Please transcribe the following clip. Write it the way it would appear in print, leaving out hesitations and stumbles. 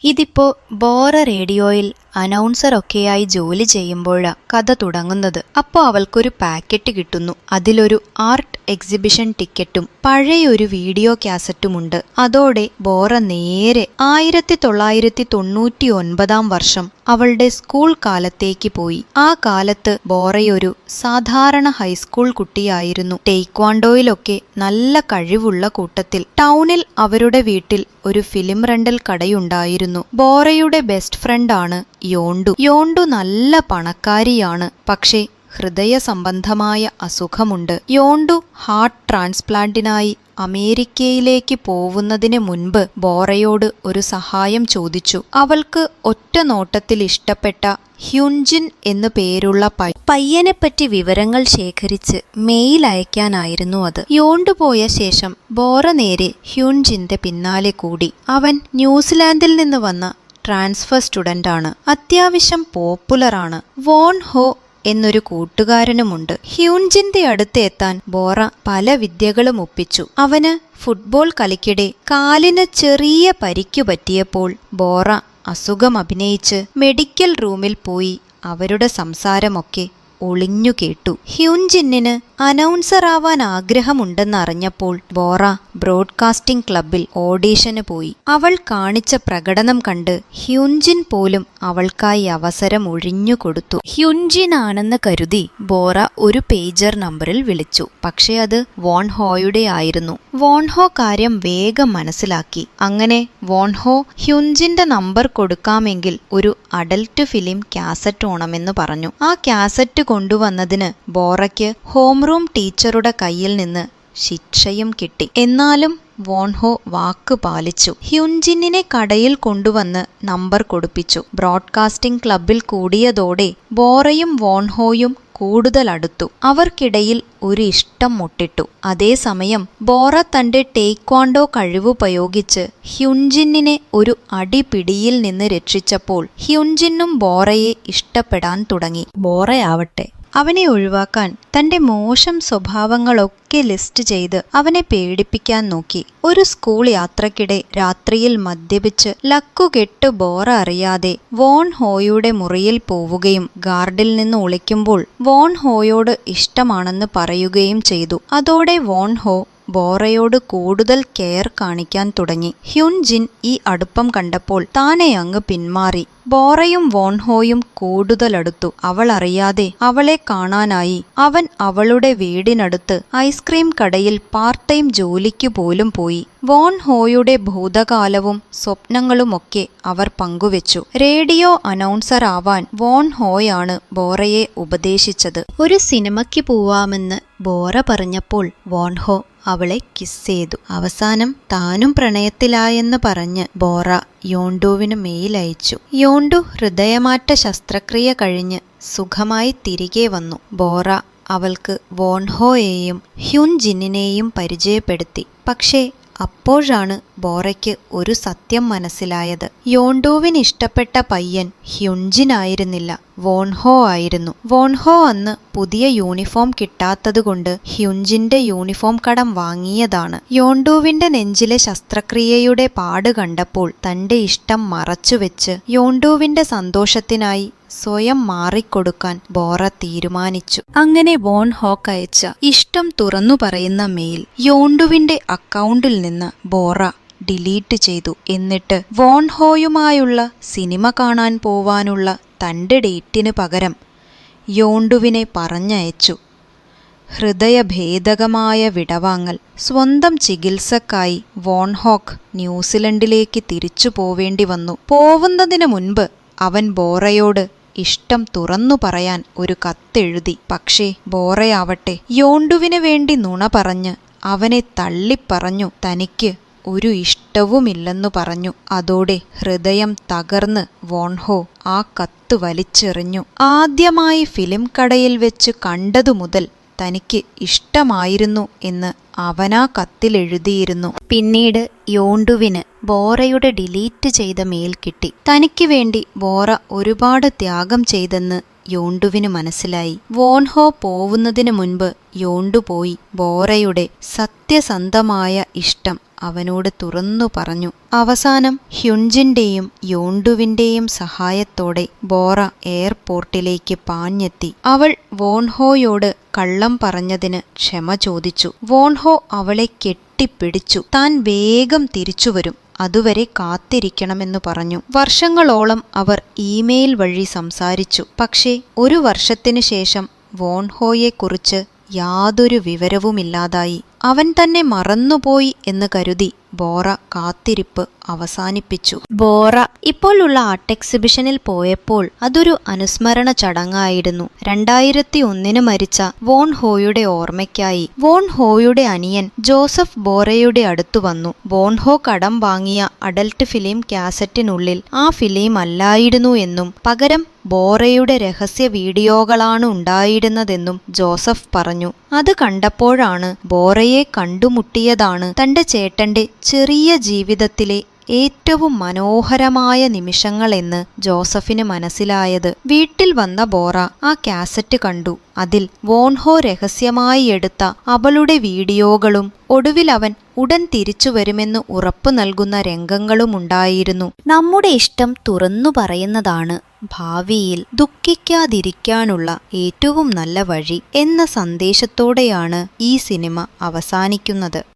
ഇതിപ്പോ ബോറ റേഡിയോയിൽ അനൗൺസറൊക്കെയായി ജോലി ചെയ്യുമ്പോഴാ കഥ തുടങ്ങുന്നത്. അപ്പോൾ അവൾക്കൊരു പാക്കറ്റ് കിട്ടുന്നു. അതിലൊരു ആർട്ട് എക്സിബിഷൻ ടിക്കറ്റും പഴയൊരു വീഡിയോ കാസറ്റുമുണ്ട്. അതോടെ ബോറ നേരെ 1999 വർഷം അവളുടെ സ്കൂൾ കാലത്തേക്ക് പോയി. ആ കാലത്ത് ബോറയൊരു സാധാരണ ഹൈസ്കൂൾ കുട്ടിയായിരുന്നു. ടേക്വാൻഡോയിലൊക്കെ നല്ല കഴിവുള്ള കൂട്ടത്തിൽ. ടൗണിൽ അവരുടെ വീട്ടിൽ ഒരു ഫിലിം റെന്റൽ കടയുണ്ടായിരുന്നു. ബോറയുടെ ബെസ്റ്റ് ഫ്രണ്ടാണ് യോണ്ടു നല്ല പണക്കാരിയാണ്. പക്ഷേ ഹൃദയ സംബന്ധമായ അസുഖമുണ്ട്. യോണ്ടു ഹാർട്ട് ട്രാൻസ്പ്ലാന്റിനായി അമേരിക്കയിലേക്ക് പോവുന്നതിന് മുൻപ് ബോറയോട് ഒരു സഹായം ചോദിച്ചു. അവൾക്ക് ഒറ്റ നോട്ടത്തിൽ ഇഷ്ടപ്പെട്ട ഹ്യുൻജിൻ എന്നു പേരുള്ള പയ്യനെപ്പറ്റി വിവരങ്ങൾ ശേഖരിച്ച് മെയിൽ അയക്കാനായിരുന്നു അത്. യോണ്ടു പോയ ശേഷം ബോറ നേരെ ഹ്യുൻജിന്റെ പിന്നാലെ കൂടി. അവൻ ന്യൂസിലാൻഡിൽ നിന്ന് വന്ന ട്രാൻസ്ഫർ സ്റ്റുഡന്റ് ആണ്. അത്യാവശ്യം പോപ്പുലറാണ്. വോൺ ഹോ എന്നൊരു കൂട്ടുകാരനുമുണ്ട്. ഹ്യുൻജിന്റെ അടുത്ത് എത്താൻ ബോറ പല വിദ്യകളും ഒപ്പിച്ചു. അവന് ഫുട്ബോൾ കളിക്കിടെ കാലിന് ചെറിയ പരിക്കു പറ്റിയപ്പോൾ ബോറ അസുഖം അഭിനയിച്ച് മെഡിക്കൽ റൂമിൽ പോയി അവരുടെ സംസാരമൊക്കെ ഒളിഞ്ഞു കേട്ടു. ഹ്യുൻജിന്നിന് അനൗൺസറാവാൻ ആഗ്രഹമുണ്ടെന്നറിഞ്ഞപ്പോൾ ബോറ ബ്രോഡ്കാസ്റ്റിംഗ് ക്ലബിൽ ഓഡീഷന് പോയി. അവൾ കാണിച്ച പ്രകടനം കണ്ട് ഹ്യുൻജിൻ പോലും അവൾക്കായി അവസരം ഒഴിഞ്ഞുകൊടുത്തു. ഹ്യുൻജിൻ ആണെന്ന് കരുതി ബോറ ഒരു പേജർ നമ്പറിൽ വിളിച്ചു. പക്ഷെ അത് വോൺ ഹോയുടെ ആയിരുന്നു. വോൺ ഹോ കാര്യം വേഗം മനസ്സിലാക്കി. അങ്ങനെ വോൺ ഹോ ഹ്യുൻജിന്റെ നമ്പർ കൊടുക്കാമെങ്കിൽ ഒരു അഡൽട്ട് ഫിലിം കാസറ്റ് ഓണമെന്ന് പറഞ്ഞു. ആ കാസറ്റ് കൊണ്ടുവന്നതിന് ബോറയ്ക്ക് ഹോം റൂം ടീച്ചറുടെ കയ്യിൽ നിന്ന് ശിക്ഷയും കിട്ടി. എന്നാലും വോൺഹോ വാക്ക് പാലിച്ചു. ഹ്യുൻജിന്നിനെ കടയിൽ കൊണ്ടുവന്ന് നമ്പർ കൊടുപ്പിച്ചു. ബ്രോഡ്കാസ്റ്റിംഗ് ക്ലബിൽ കൂടിയതോടെ ബോറയും വോൺഹോയും കൂടുതൽ അടുത്തു. അവർക്കിടയിൽ ഒരു ഇഷ്ടം മുട്ടിട്ടു. അതേസമയം ബോറ തന്റെ ടേക്വാൻഡോ കഴിവുപയോഗിച്ച് ഹ്യുൻജിന്നിനെ ഒരു അടിപിടിയിൽ നിന്ന് രക്ഷിച്ചപ്പോൾ ഹ്യുൻജിന്നും ബോറയെ ഇഷ്ടപ്പെടാൻ തുടങ്ങി. ബോറയാവട്ടെ അവനെ ഒഴിവാക്കാൻ തന്റെ മോശം സ്വഭാവങ്ങളൊക്കെ ലിസ്റ്റ് ചെയ്ത് അവനെ പേടിപ്പിക്കാൻ നോക്കി. ഒരു സ്കൂൾ യാത്രക്കിടെ രാത്രിയിൽ മദ്യപിച്ച് ലക്കുകെട്ട് ബോറ അറിയാതെ വോൺ ഹോയുടെ മുറിയിൽ പോവുകയും ഗാർഡിൽ നിന്ന് ഒളിക്കുമ്പോൾ വോൺ ഹോയോട് ഇഷ്ടമാണെന്ന് പറയുകയും ചെയ്തു. അതോടെ വോൺ ഹോ ബോറയോട് കൂടുതൽ കെയർ കാണിക്കാൻ തുടങ്ങി. ഹ്യുൻജിൻ ഈ അടുപ്പം കണ്ടപ്പോൾ താനെ അങ്ങ് പിന്മാറി. ബോറയും വോൺഹോയും കൂടുതലടുത്തു. അവൾ അറിയാതെ അവളെ കാണാനായി അവൻ അവളുടെ വീടിനടുത്ത് ഐസ്ക്രീം കടയിൽ പാർട്ട് ടൈം ജോലിക്കു പോലും പോയി. വോൺ ഹോയുടെ ഭൂതകാലവും സ്വപ്നങ്ങളുമൊക്കെ അവർ പങ്കുവെച്ചു. റേഡിയോ അനൗൺസർ ആവാൻ വോൺ ഹോയാണ് ബോറയെ ഉപദേശിച്ചത്. ഒരു സിനിമയ്ക്ക് പോവാമെന്ന് ബോറ പറഞ്ഞപ്പോൾ വോൺ ഹോ അവളെ കിസ് ചെയ്തു. അവസാനം താനും പ്രണയത്തിലായെന്ന് പറഞ്ഞ് ബോറ യോണ്ടുവിന് മെയിൽ അയച്ചു. യോണ്ടു ഹൃദയമാറ്റ ശസ്ത്രക്രിയ കഴിഞ്ഞ് സുഖമായി തിരികെ വന്നു. ബോറ അവൾക്ക് വോൺഹോയെയും ഹ്യുൻജിന്നിനെയും പരിചയപ്പെടുത്തി. പക്ഷേ അപ്പോഴാണ് ബോറയ്ക്ക് ഒരു സത്യം മനസ്സിലായത്. യോണ്ടുവിന് ഇഷ്ടപ്പെട്ട പയ്യൻ ഹ്യുൻജിനായിരുന്നില്ല, വോൺഹോ ആയിരുന്നു. വോൺഹോ അന്ന് പുതിയ യൂണിഫോം കിട്ടാത്തതുകൊണ്ട് ഹ്യുൻജിന്റെ യൂണിഫോം കടം വാങ്ങിയതാണ്. യോണ്ടുവിന്റെ നെഞ്ചിലെ ശസ്ത്രക്രിയയുടെ പാട് കണ്ടപ്പോൾ തന്റെ ഇഷ്ടം മറച്ചുവെച്ച് യോണ്ടുവിന്റെ സന്തോഷത്തിനായി സ്വയം മാറിക്കൊടുക്കാൻ ബോറ തീരുമാനിച്ചു. അങ്ങനെ വോൺ ഹോക്ക് അയച്ച ഇഷ്ടം തുറന്നു പറയുന്ന മെയിൽ യോണ്ടുവിന്റെ അക്കൗണ്ടിൽ നിന്ന് ബോറ ഡിലീറ്റ് ചെയ്തു. എന്നിട്ട് വോൺ ഹോയുമായുള്ള സിനിമ കാണാൻ പോവാനുള്ള തന്റെ ഡേറ്റിന് പകരം യോണ്ടുവിനെ പറഞ്ഞയച്ചു. ഹൃദയഭേദകമായ വിടവാങ്ങൽ. സ്വന്തം ചികിത്സക്കായി വോൺ ഹോക്ക് ന്യൂസിലൻഡിലേക്ക് തിരിച്ചു പോവേണ്ടി വന്നു. പോവുന്നതിന് മുൻപ് അവൻ ബോറയോട് ഇഷ്ടം തുറന്നു പറയാൻ ഒരു കത്തെഴുതി. പക്ഷേ ബോറയാവട്ടെ യോണ്ടുവിന് വേണ്ടി നുണ പറഞ്ഞ് അവനെ തള്ളിപ്പറഞ്ഞു. തനിക്ക് ഒരു ഇഷ്ടവുമില്ലെന്നു പറഞ്ഞു. അതോടെ ഹൃദയം തകർന്ന് വോൺഹോ ആ കത്ത് വലിച്ചെറിഞ്ഞു. ആദ്യമായി ഫിലിം കടയിൽ വെച്ച് കണ്ടതു മുതൽ തനിക്ക് ഇഷ്ടമായിരുന്നു എന്ന് അവനാ കത്തിലെഴുതിയിരുന്നു. പിന്നീട് യോണ്ടുവിന് ബോറയുടെ ഡിലീറ്റ് ചെയ്ത മെയിൽ കിട്ടി. തനിക്ക് വേണ്ടി ബോറ ഒരുപാട് ത്യാഗം ചെയ്തെന്ന് യോണ്ടുവിന് മനസ്സിലായി. വോൺഹോ പോവുന്നതിനു മുൻപ് യോണ്ടു പോയി ബോറയുടെ സത്യസന്ധമായ ഇഷ്ടം അവനോട് തുറന്നു പറഞ്ഞു. അവസാനം ഹ്യുൻജിന്റെയും യോണ്ടുവിന്റെയും സഹായത്തോടെ ബോറ എയർപോർട്ടിലേക്ക് പാഞ്ഞെത്തി. അവൾ വോൺഹോയോട് കള്ളം പറഞ്ഞതിന് ക്ഷമ ചോദിച്ചു. വോൺഹോ അവളെ കെട്ടിപ്പിടിച്ചു. താൻ വേഗം തിരിച്ചുവരും, അതുവരെ കാത്തിരിക്കണമെന്നു പറഞ്ഞു. വർഷങ്ങളോളം അവർ ഇമെയിൽ വഴി സംസാരിച്ചു. പക്ഷേ 1 വർഷത്തിനു ശേഷം വോൺഹോയെക്കുറിച്ച് യാതൊരു വിവരവുമില്ലാതായി. അവൻ തന്നെ മറന്നുപോയി എന്ന് കരുതി ബോറ കാത്തിരിപ്പ് അവസാനിപ്പിച്ചു. ബോറ ഇപ്പോഴുള്ള ആർട്ട് എക്സിബിഷനിൽ പോയപ്പോൾ അതൊരു അനുസ്മരണ ചടങ്ങായിരുന്നു. 2001 മരിച്ച വോൺ ഹോയുടെ ഓർമ്മയ്ക്കായി. വോൺ ഹോയുടെ അനിയൻ ജോസഫ് ബോറയുടെ അടുത്തു വന്നു. വോൺ ഹോ കടം വാങ്ങിയ അഡൽട്ട് ഫിലിം കാസറ്റിനുള്ളിൽ ആ ഫിലിം അല്ലായിരുന്നു എന്നും പകരം ബോറയുടെ രഹസ്യ വീഡിയോകളാണ് ഉണ്ടായിരുന്നതെന്നും ജോസഫ് പറഞ്ഞു. അത് കണ്ടപ്പോഴാണ് ബോറയെ കണ്ടുമുട്ടിയതാണ് തന്റെ ചേട്ടന്റെ ചെറിയ ജീവിതത്തിലെ ഏറ്റവും മനോഹരമായ നിമിഷങ്ങളെന്ന് ജോസഫിന് മനസ്സിലായത്. വീട്ടിൽ വന്ന ബോറ ആ കാസറ്റ് കണ്ടു. അതിൽ വോൺഹോ രഹസ്യമായി എടുത്ത അവളുടെ വീഡിയോകളും ഒടുവിൽ അവൻ ഉടൻ തിരിച്ചു വരുമെന്ന് ഉറപ്പു നൽകുന്ന രംഗങ്ങളുമുണ്ടായിരുന്നു. നമ്മുടെ ഇഷ്ടം തുറന്നു പറയുന്നതാണ് ഭാവിയിൽ ദുഃഖിക്കാതിരിക്കാനുള്ള ഏറ്റവും നല്ല വഴി എന്ന സന്ദേശത്തോടെയാണ് ഈ സിനിമ അവസാനിക്കുന്നത്.